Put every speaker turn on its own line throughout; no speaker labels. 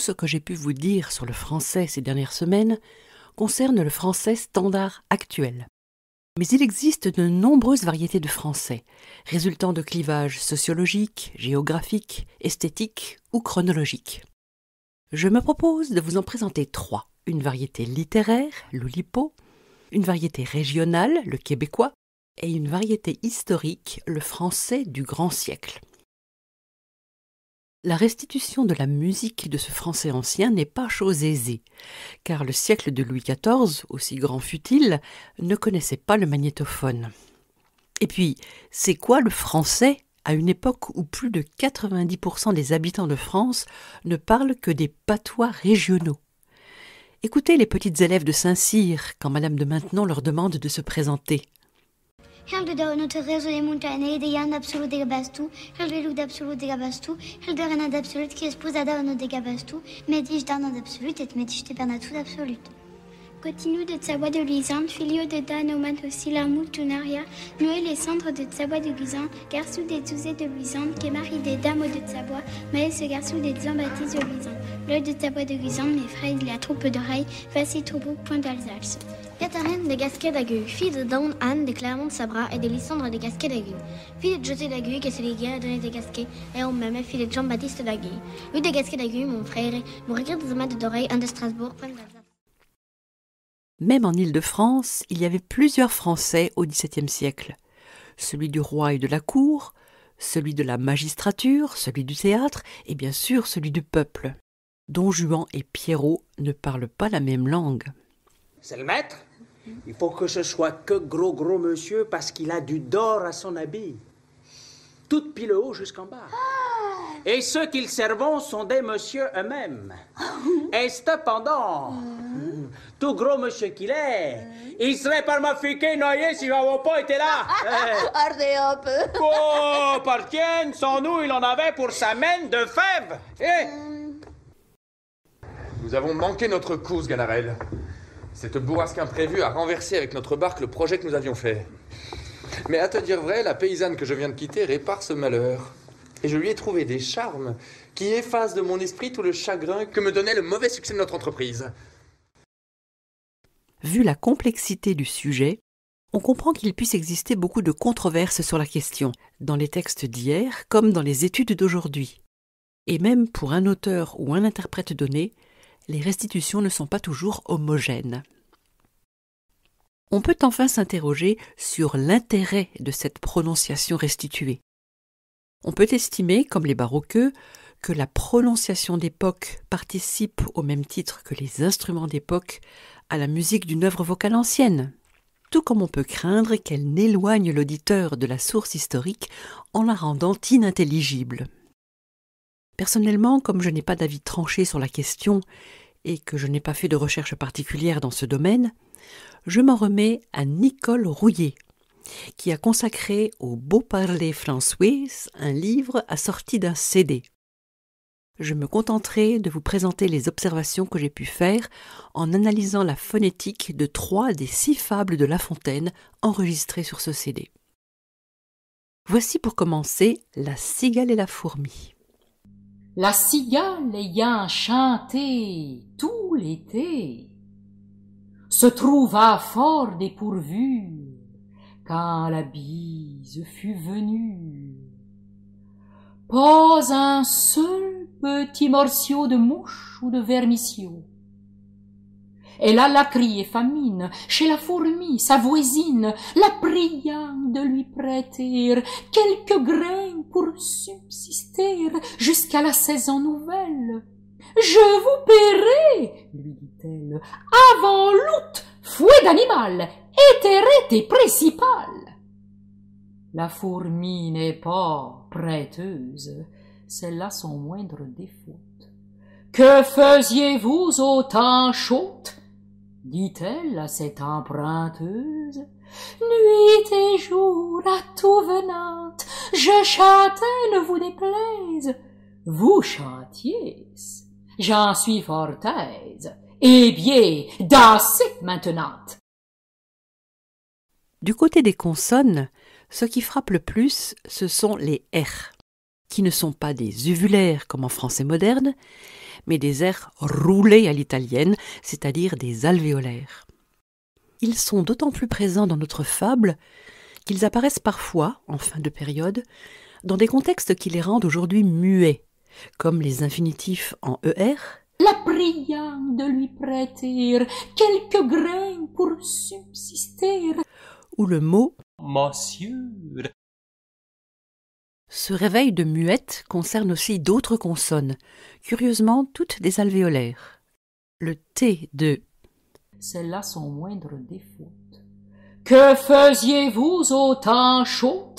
tout ce que j'ai pu vous dire sur le français ces dernières semaines concerne le français standard actuel. Mais il existe de nombreuses variétés de français, résultant de clivages sociologiques, géographiques, esthétiques ou chronologiques. Je me propose de vous en présenter 3. Une variété littéraire, l'oulipo, une variété régionale, le québécois, et une variété historique, le français du grand siècle. La restitution de la musique de ce français ancien n'est pas chose aisée, car le siècle de Louis XIV, aussi grand fut-il, ne connaissait pas le magnétophone. Et puis, c'est quoi le français à une époque où plus de 90% des habitants de France ne parlent que des patois régionaux? Écoutez les petites élèves de Saint-Cyr quand Madame de Maintenon leur demande de se présenter.
Heel de dag noterezo de montane de yan absolu de gabastu, heel de lou d'absolu de gabastu, heel de rena d'absolut qui esposa d'ano de gabastu, medij d'arna d'absolut et medij de pernatou d'absolut.
Continue de Tsawa de Luisante, filio de Danomat aussi l'amour tunaria, Noël les cendres de Tsawa de Luisante, garçon des Touzés de Luisante, qui est mari des dames de Tsawa, mais ce garçon des Zambaptistes de Luisante. L'œil de Tsawa de Luisante, mes frères, il y a troupe d'oreilles, voici troupeau, point d'Alsace.
Catherine de Gasquet d'Agueux, fille de Dawn Anne de Clermont de Sabra et de Lysandre de Gasquet d'Agueux, fille de José d'Agueux qui s'est légué à donner des Gasquets et au même fille de Jean-Baptiste d'Agueux. Louis de Gasquet d'Agueux, mon frère, mon regret des amas d'oreilles, un de Strasbourg, point d'Alsace.
Même en Île-de-France, il y avait plusieurs Français au XVIIe siècle. Celui du roi et de la cour, celui de la magistrature, celui du théâtre et bien sûr celui du peuple. Don Juan et Pierrot ne parlent pas la même langue.
C'est le maître. Il faut que ce soit que gros monsieur parce qu'il a du d'or à son habit. Tout pile haut jusqu'en bas. Et ceux qu'ils servent sont des messieurs eux-mêmes. Et cependant, tout gros monsieur qu'il est, il serait par ma fiquée noyé si j'avais pas été là.
Ardez un peu.
Oh, partienne, sans nous, il en avait pour sa mène de fèves.
Nous avons manqué notre course, Ganarelle. Cette bourrasque imprévue a renversé avec notre barque le projet que nous avions fait. Mais à te dire vrai, la paysanne que je viens de quitter répare ce malheur. Et je lui ai trouvé des charmes qui effacent de mon esprit tout le chagrin que me donnait le mauvais succès de notre entreprise.
Vu la complexité du sujet, on comprend qu'il puisse exister beaucoup de controverses sur la question, dans les textes d'hier comme dans les études d'aujourd'hui. Et même pour un auteur ou un interprète donné, les restitutions ne sont pas toujours homogènes. On peut enfin s'interroger sur l'intérêt de cette prononciation restituée. On peut estimer, comme les baroqueux, que la prononciation d'époque participe, au même titre que les instruments d'époque, à la musique d'une œuvre vocale ancienne, tout comme on peut craindre qu'elle n'éloigne l'auditeur de la source historique en la rendant inintelligible. Personnellement, comme je n'ai pas d'avis tranché sur la question et que je n'ai pas fait de recherche particulière dans ce domaine, je m'en remets à Nicole Rouillet, qui a consacré au beau parler français un livre assorti d'un CD. Je me contenterai de vous présenter les observations que j'ai pu faire en analysant la phonétique de 3 des 6 fables de La Fontaine enregistrées sur ce CD. Voici pour commencer La cigale et la fourmi.
La cigale ayant chanté tout l'été se trouva fort dépourvue quand la bise fut venue. Pas un seul petit morceau de mouche ou de vermisseau. Elle alla crier famine chez la fourmi, sa voisine, la priant de lui prêter quelques grains pour subsister jusqu'à la saison nouvelle. Je vous paierai, lui dit-elle, avant l'août, fouet d'animal, éthérette et principal. La fourmi n'est pas prêteuse, c'est là son moindre défaut. Que faisiez-vous au temps chaud? Dit-elle à cette emprunteuse. Nuit et jour à tout venante, je chantais, ne vous déplaise. Vous chantiez, j'en suis fort aise. Eh bien, dansez maintenant.
Du côté des consonnes, ce qui frappe le plus, ce sont les R, qui ne sont pas des uvulaires comme en français moderne, mais des airs roulés à l'italienne, c'est-à-dire des alvéolaires. Ils sont d'autant plus présents dans notre fable qu'ils apparaissent parfois, en fin de période, dans des contextes qui les rendent aujourd'hui muets, comme les infinitifs en ER,
la priant de lui prêter quelques grains pour subsister,
ou le mot
monsieur.
Ce réveil de muette concerne aussi d'autres consonnes, curieusement toutes des alvéolaires. Le T de
c'est là son moindre défaut. Que faisiez-vous au temps chaud,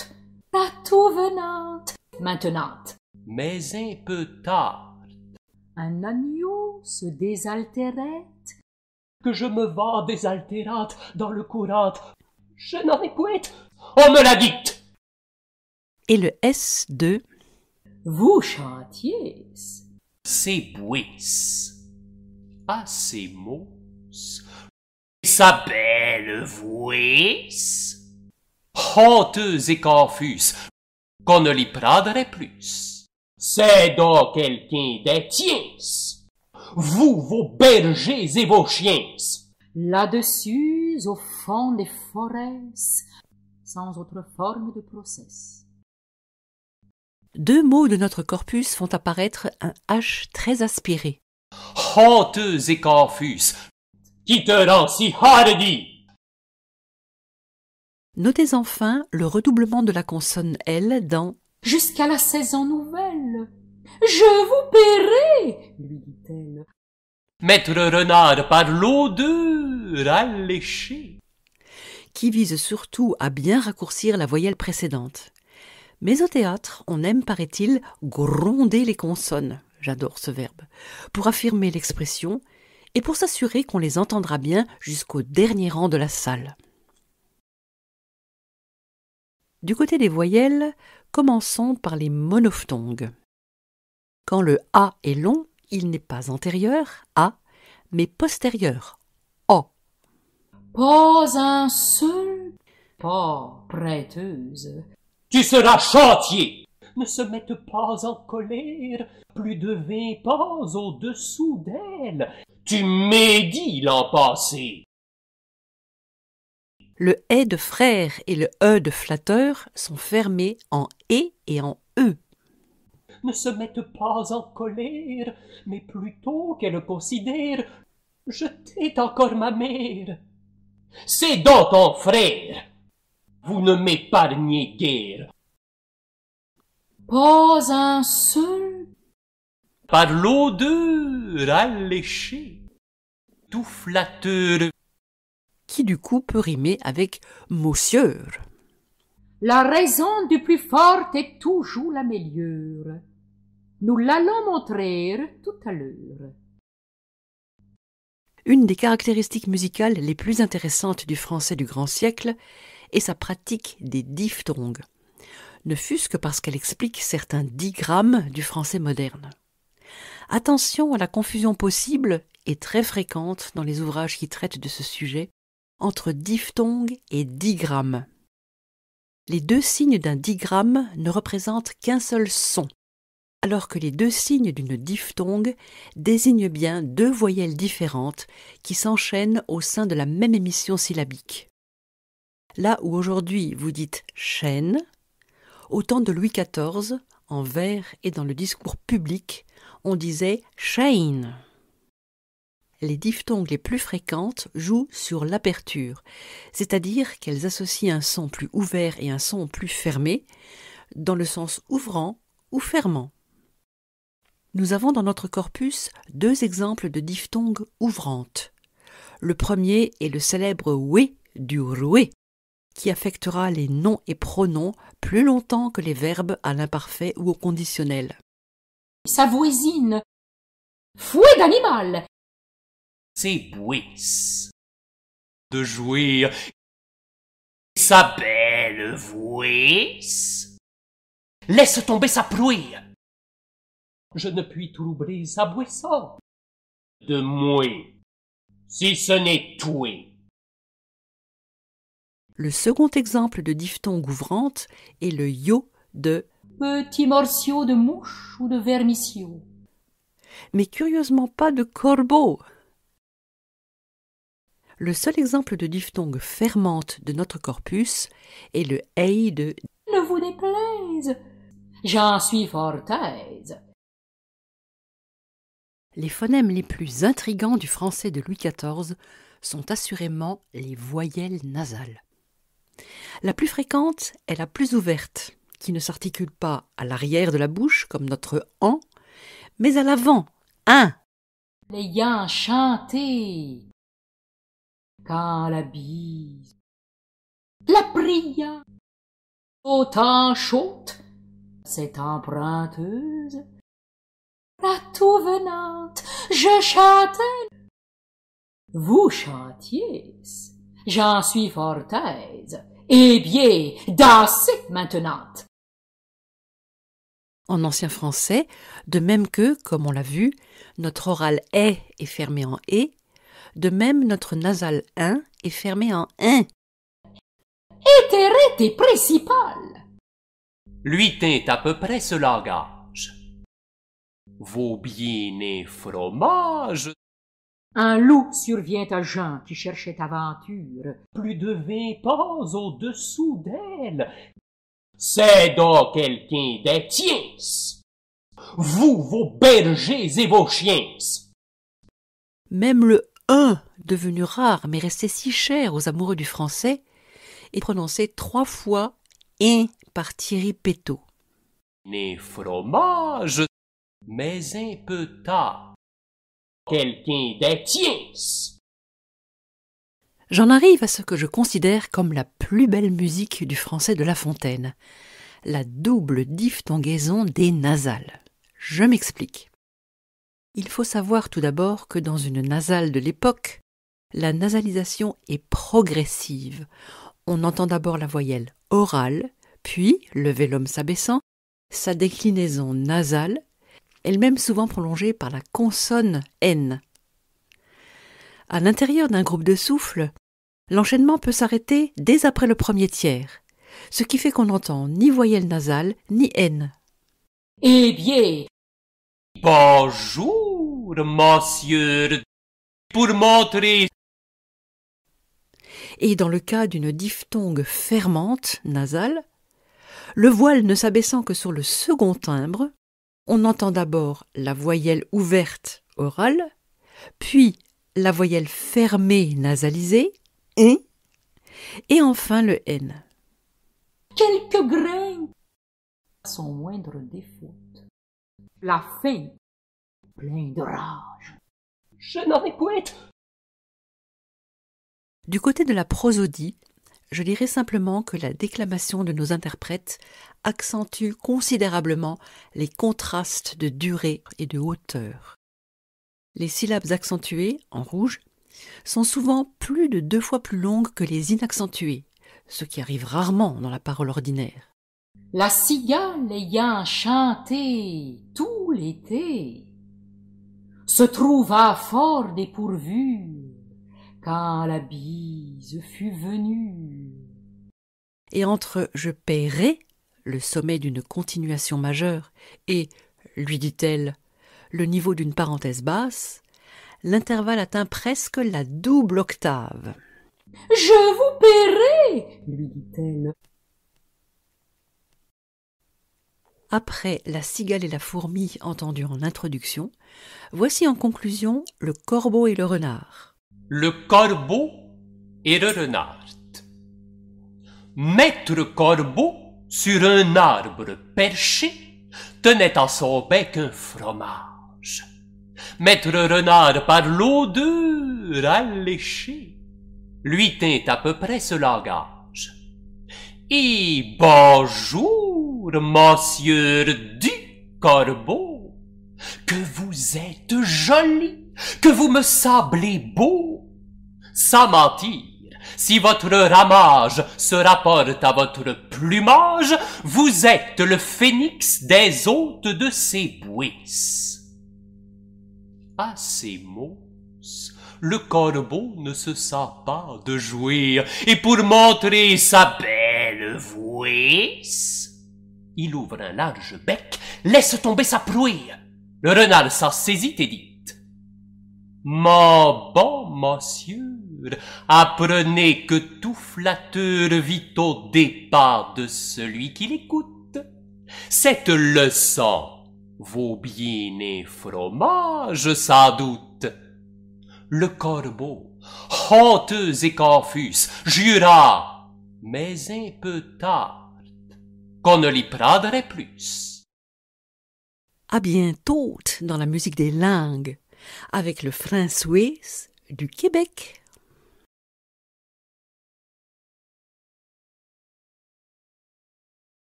la tout venante, maintenant?
Mais un peu tard.
Un agneau se désaltérait.
Que je me vas désaltérate dans le courant. Je n'en ai point. On me l'a dit.
Et le S de
vous chantiez.
C'est bouis. À ces mots. Sa belle voix, honteuse et confuse, qu'on ne l'y prendrait plus. C'est donc quelqu'un des tiens, vous, vos bergers et vos chiens.
Là-dessus, au fond des forêts, sans autre forme de process.
Deux mots de notre corpus font apparaître un H très aspiré.
Honteuse et confuse, qui te rend si hardi.
Notez enfin le redoublement de la consonne L dans
jusqu'à la saison nouvelle. Je vous paierai, lui dit-elle.
Maître renard par l'odeur alléchée.
Qui vise surtout à bien raccourcir la voyelle précédente. Mais au théâtre, on aime, paraît-il, gronder les consonnes, j'adore ce verbe, pour affirmer l'expression et pour s'assurer qu'on les entendra bien jusqu'au dernier rang de la salle. Du côté des voyelles, commençons par les monophtongues. Quand le A est long, il n'est pas antérieur, A, mais postérieur, O.
Pas un seul, pas prêteuse.
Tu seras chantier. Ne se mette pas en colère, plus de 20 pas au-dessous d'elle. Tu médis l'an passé.
Le « de frère et le « de flatteur sont fermés en et en e.
Ne se mette pas en colère, mais plutôt qu'elle considère, je t'ai encore ma mère. C'est donc ton frère. Vous ne m'épargnez guère.
Pas un seul.
Par l'odeur alléchée, tout flatteur.
Qui du coup peut rimer avec monsieur.
La raison du plus fort est toujours la meilleure. Nous l'allons montrer tout à l'heure.
Une des caractéristiques musicales les plus intéressantes du français du grand siècle est sa pratique des diphtongues, ne fût-ce que parce qu'elle explique certains digrammes du français moderne. Attention à la confusion possible et très fréquente dans les ouvrages qui traitent de ce sujet entre diphtongue et digramme. Les deux signes d'un digramme ne représentent qu'un seul son, alors que les deux signes d'une diphtongue désignent bien deux voyelles différentes qui s'enchaînent au sein de la même émission syllabique. Là où aujourd'hui vous dites « chaîne », au temps de Louis XIV, en vers et dans le discours public, on disait « chaîne ». Les diphtongues les plus fréquentes jouent sur l'aperture, c'est-à-dire qu'elles associent un son plus ouvert et un son plus fermé, dans le sens ouvrant ou fermant. Nous avons dans notre corpus deux exemples de diphtongues ouvrantes. Le premier est le célèbre « oué » du roué, qui affectera les noms et pronoms plus longtemps que les verbes à l'imparfait ou au conditionnel.
Sa voisine, fouet d'animal.
C'est bouis de jouir sa belle voix. Laisse tomber sa prouille. Je ne puis troubler sa boisson de moi, si ce n'est toi.
Le second exemple de diphtongue ouvrante est le yo de
petit morceau de mouche ou de vermisseau.
mais curieusement pas de corbeau. Le seul exemple de diphtongue fermante de notre corpus est le ei de
« Ne vous déplaise, j'en suis fort aise ».
Les phonèmes les plus intrigants du français de Louis XIV sont assurément les voyelles nasales. La plus fréquente est la plus ouverte, qui ne s'articule pas à l'arrière de la bouche, comme notre « an », mais à l'avant, « un ».
L'ayant chanté, quand la bise la pria, autant chaude, cette emprunteuse, la tout venante, je chantais, vous chantiez, j'en suis fort aise, eh bien, dansez maintenant.
En ancien français, de même que, comme on l'a vu, notre oral « est » est fermé en « et », de même notre nasal « un » est fermé en « un ».
Éthéré principal.
Lui tint à peu près ce langage. Vos bien-nés fromages.
Un loup survient à Jean qui cherchait aventure.
Plus de 20 pas au-dessous d'elle. C'est donc quelqu'un des tiens. Vous, vos bergers et vos chiens.
Même le « un », devenu rare mais resté si cher aux amoureux du français, est prononcé 3 fois « in » par Thierry Pétot.
Né fromage, mais un peu tard. Quelqu'un des tiens.
J'en arrive à ce que je considère comme la plus belle musique du français de La Fontaine, la double diphtongaison des nasales. Je m'explique. Il faut savoir tout d'abord que dans une nasale de l'époque, la nasalisation est progressive. On entend d'abord la voyelle orale, puis, le vélum s'abaissant, sa déclinaison nasale, elle-même souvent prolongée par la consonne N. À l'intérieur d'un groupe de souffles, l'enchaînement peut s'arrêter dès après le premier tiers, ce qui fait qu'on n'entend ni voyelle nasale ni N.
Eh bien,
bonjour, monsieur, pour montrer.
Et dans le cas d'une diphtongue fermante, nasale, le voile ne s'abaissant que sur le second timbre, on entend d'abord la voyelle ouverte orale, puis la voyelle fermée nasalisée, et enfin le N.
quelques grains, son moindre défaut. La fin, plein de rage.
Je n'en ai point.
Du côté de la prosodie, je dirais simplement que la déclamation de nos interprètes accentue considérablement les contrastes de durée et de hauteur. Les syllabes accentuées, en rouge, sont souvent plus de 2 fois plus longues que les inaccentuées, ce qui arrive rarement dans la parole ordinaire.
La cigale ayant chanté tout l'été se trouva fort dépourvue quand la bise fut venue.
Et entre « je paierai », le sommet d'une continuation majeure, et « lui dit-elle », le niveau d'une parenthèse basse, l'intervalle atteint presque la double octave.
« Je vous paierai », lui dit-elle.
Après la cigale et la fourmi entendues en introduction, voici en conclusion le corbeau et le renard.
Le corbeau et le renard. Maître corbeau, sur un arbre perché, tenait à son bec un fromage. Maître renard, par l'odeur alléchée, lui tint à peu près ce langage. Et bonjour, monsieur du corbeau, que vous êtes joli, que vous me semblez beau. Sans mentir, si votre ramage se rapporte à votre plumage, vous êtes le phénix des hôtes de ces buisses. À ces mots, le corbeau ne se sent pas de jouir, et pour montrer sa belle voix, il ouvre un large bec, laisse tomber sa prouille, Le renard s'en saisit et dit: Mon bon monsieur, apprenez que tout flatteur vit au départ de celui qui l'écoute. Cette leçon vaut bien un fromage, sans doute. Le corbeau, honteux et confus, jura, mais un peu tard, qu'on ne l'y prendrait plus.
À bientôt dans la musique des langues, avec le François du Québec.